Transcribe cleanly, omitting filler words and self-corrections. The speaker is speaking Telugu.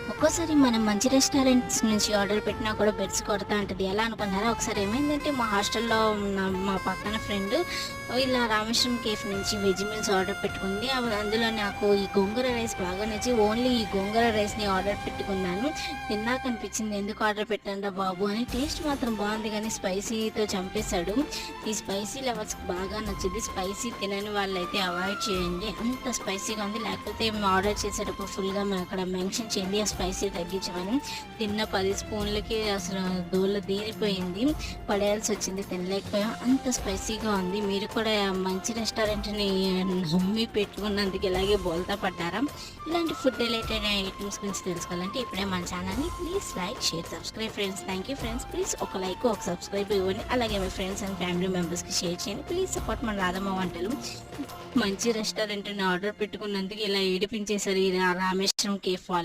ఒక్కోసారి మనం మంచి రెస్టారెంట్స్ నుంచి ఆర్డర్ పెట్టినా కూడా బెడ్స్ కొడతా ఉంటది. ఎలా అనుకున్నారా? ఒకసారి ఏమైందంటే మా హాస్టల్‌లో మా పక్కన ఫ్రెండ్ ఇలా రామేశ్వరం కేఫ్ నుంచి వెజ్ మీల్స్ ఆర్డర్ పెట్టుకుంది. అందులో నాకు ఈ గోంగూర రైస్ బాగా నచ్చి ఓన్లీ ఈ గోంగూర రైస్‌ని ఆర్డర్ పెట్టుకున్నాను. తిన్నాక అనిపించింది ఎందుకు ఆర్డర్ పెట్టానురా బాబు అని. టేస్ట్ మాత్రం బాగుంది కానీ స్పైసీతో చంపేశాడు. ఈ స్పైసీ లవర్స్‌కి బాగా నచ్చింది. స్పైసీ తినని వాళ్ళైతే అవాయిడ్ చేయండి. అంత స్పైసీగా ఉంది. లేకపోతే మేము ఆర్డర్ చేసేటప్పుడు ఫుల్‌గా అక్కడ మెన్షన్ చేయండి ఆ స్పైసీ తగ్గించమని. తిన్న 10 స్పూన్లకి అసలు దూల తీరిపోయింది. పడేయాల్సి వచ్చింది. తినలేకపోయాం. అంత స్పైసీగా ఉంది. మీరు కూడా మంచి రెస్టారెంట్‌ని నమ్మి పెట్టుకున్నందుకు ఇలాగే బోల్తా పడ్డారా? ఇలాంటి ఫుడ్ రిలేటెడ్ ఐటమ్స్ గురించి తెలుసుకోవాలంటే ఇప్పుడే మన ఛానల్‌ని please like, share, subscribe friends. Thank you friends. Please ఒక లైక్, ఒక సబ్స్క్రైబ్ ఇవ్వండి. అలాగే మీ ఫ్రెండ్స్ అండ్ ఫ్యామిలీ మెంబర్స్‌కి షేర్ చేయండి. ప్లీజ్ సపోర్ట్ మన రాధమ్మ వంటలు. మంచి రెస్టారెంట్‌ని ఆర్డర్ పెట్టుకున్నందుకు ఇలా ఏడిపించేశారు ఈ రామేశ్వరం కేఫ్ వాళ్ళు.